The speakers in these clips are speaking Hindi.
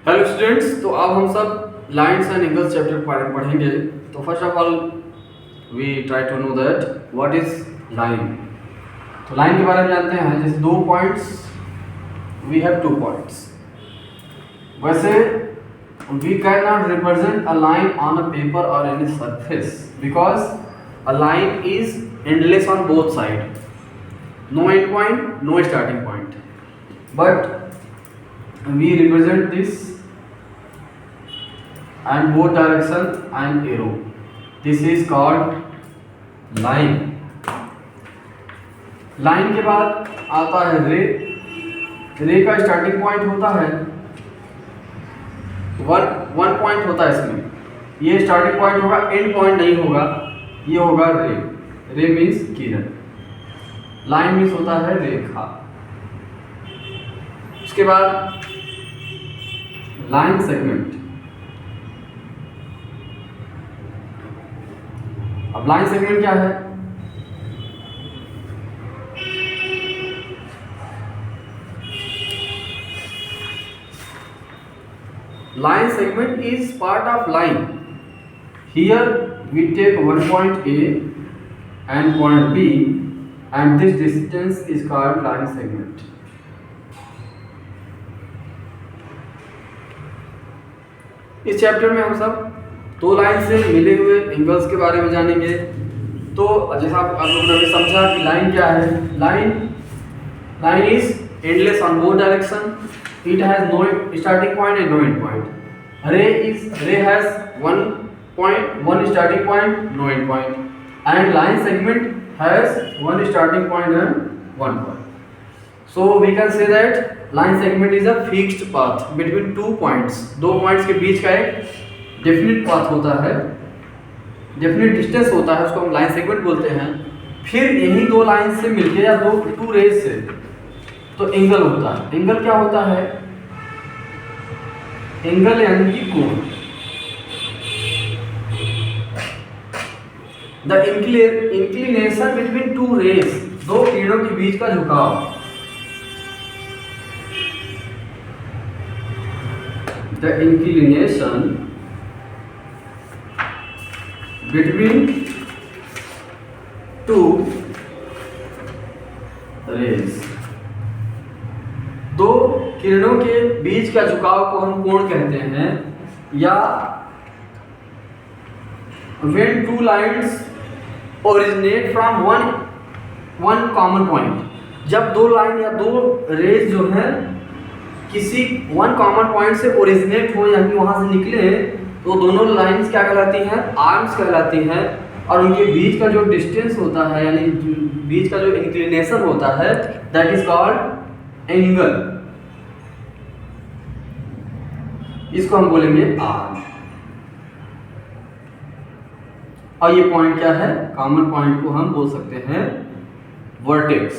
हेलो स्टूडेंट्स, तो अब हम सब लाइन्स एंड एंगल्स चैप्टर पढ़ेंगे। तो first of all we try to know that what is line. तो लाइन के बारे में जानते हैं। जैसे दो points, we have two points. वैसे we can not represent a line on a paper और any surface because a line is endless on both side, no end point, no starting point, but we represent this and both direction and arrow. This is called line. Line के बाद आता है रे। रे का स्टार्टिंग पॉइंट होता है वन पॉइंट होता है इसमें। ये स्टार्टिंग पॉइंट होगा, एंड पॉइंट नहीं होगा, ये होगा रे। रे मीन्स किरण, लाइन मीन्स होता है रेखा। उसके बाद लाइन सेगमेंट। अब लाइन सेगमेंट क्या है? Line segment is part of line. Here we take one point A and point B and this distance is called line segment. इस चैप्टर में हम सब दो लाइन से मिले हुए एंगल्स के बारे में जानेंगे। तो जैसा आप लोगों ने अभी समझा कि लाइन क्या है। Line is endless on both direction, it has no starting point and no end point. Ray has one point, one starting point, no end point, and line segment has one starting point and one point. So we can say that line segment is a fixed path between two points. दो पॉइंट्स के बीच का एक डेफिनिट पाथ होता है, डेफिनिट डिस्टेंस होता है, उसको हम लाइन सेगमेंट बोलते हैं। फिर यही दो लाइन से मिलके या टू रेज से तो एंगल होता है। एंगल क्या होता है? एंगल यानी कि कोण। The inclination between two rays, दो किरणों के बीच का झुकाव। The inclination between two rays, दो किरणों के बीच का झुकाव को हम कोण कहते हैं। या when two lines originate from one common point, जब दो लाइन या दो रेज जो हैं किसी वन कॉमन पॉइंट से ओरिजिनेट हो, यानी वहां से निकले, तो दोनों लाइंस क्या कहलाती हैं? आर्म्स कहलाती हैं। और उनके बीच का जो डिस्टेंस होता है, यानी बीच का जो इंक्लिनेशन होता है, दैट इज कॉल्ड एंगल। इसको हम बोलेंगे आर्म। और ये पॉइंट क्या है? कॉमन पॉइंट को हम बोल सकते हैं वर्टेक्स।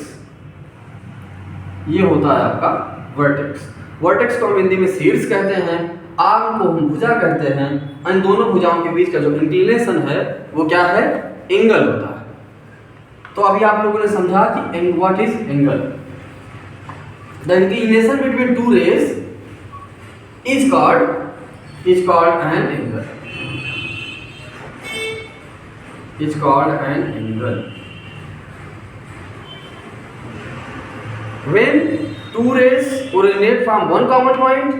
ये होता है आपका वर्टेक्स। वर्टेक्स को हम हिंदी में शीर्ष कहते हैं, आर्म को हम भुजा कहते हैं। इन दोनों भुजाओं के बीच का जो इंक्लिनेशन है वो क्या है? एंगल होता है। तो अभी आप लोगों ने समझा कि what is angle. The inclination between two rays is called an angle, is called an angle. When two rays originate from one common point,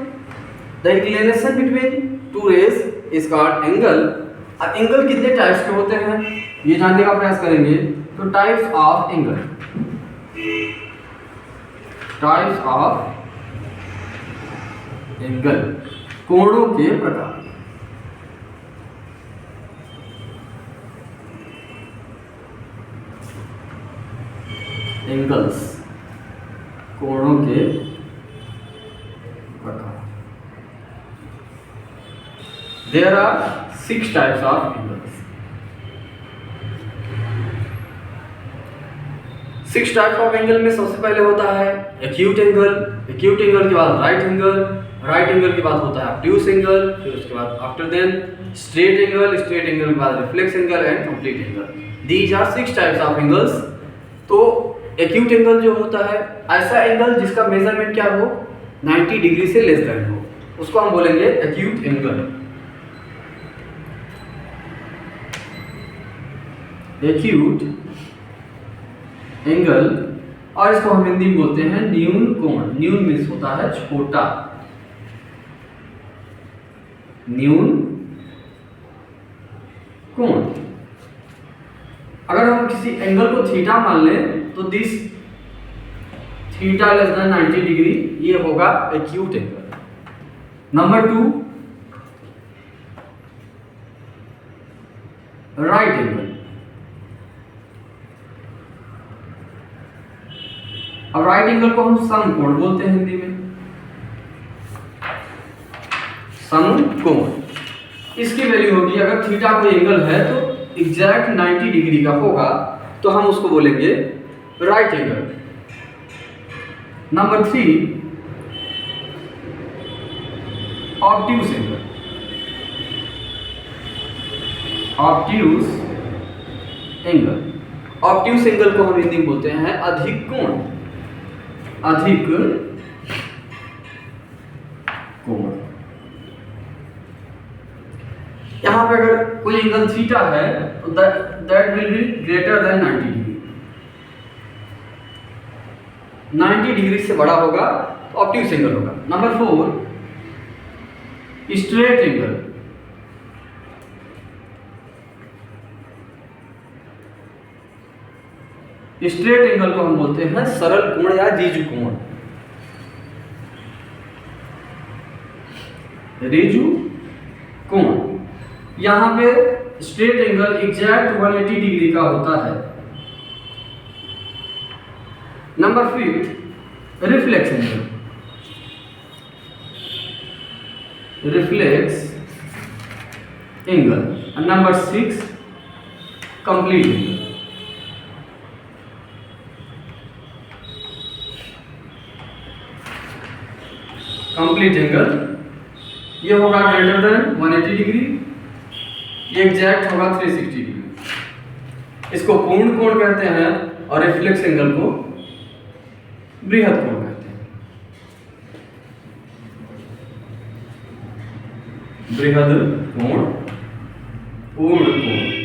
the inclination between two rays is called angle. अब एंगल कितने टाइप्स के होते हैं ये जानने का प्रयास करेंगे। तो types of angle, types of angle, कोणों के प्रकार। एंगल्स, कोणों के प्रकार। There are 6 types of angles. 6 types of angle में सबसे पहले होता है एक्यूट एंगल। एक्यूट एंगल के बाद राइट एंगल, राइट एंगल के बाद होता है ऑब्ट्यूस एंगल, फिर उसके बाद after then straight angle, straight angle के बाद reflex angle and complete angle. These are 6 types of angles. तो एक्यूट एंगल जो होता है ऐसा एंगल जिसका मेजरमेंट क्या हो? 90 डिग्री से लेस देन हो। उसको हम बोलेंगे एक्यूट एंगल। एक्यूट एंगल, और इसको हम हिंदी में बोलते हैं न्यून कोण। न्यून मीन्स होता है छोटा, न्यून कोण। अगर हम किसी एंगल को थीटा मान लें तो this theta less than 90 degree, ये होगा acute angle. Number 2, right angle. अब राइट एंगल को हम समकोण बोलते हैं हिंदी में, समकोण। इसकी वैल्यू होगी, अगर थीटा कोई एंगल है तो एग्जैक्ट 90 डिग्री का होगा, तो हम उसको बोलेंगे right angle. Number 3, obtuse angle. Obtuse angle, obtuse angle को हम हिंदी में बोलते हैं अधिक कोण, अधिक कोण। यहां पे अगर कोई एंगल थीटा है तो that will be greater than 90 degree. 90 degree से बड़ा होगा तो ऑब्ट्यूज एंगल होगा। Number 4, straight angle. Straight angle को हम बोलते हैं सरल कोण या ऋजु कोण। ऋजु कोण, यहां पे स्ट्रेट एंगल एग्जैक्ट 180 डिग्री का होता है। Number 5, reflex angle. Reflex angle. Number 6, complete angle. Complete angle ये होगा ग्रेटर देन 180 डिग्री, ये एग्जैक्ट होगा 360 डिग्री। इसको पूर्ण कोण कहते हैं और रिफ्लेक्स एंगल को बृहद कोण कहते हैं। बृहद कोण, पूर्ण कोण।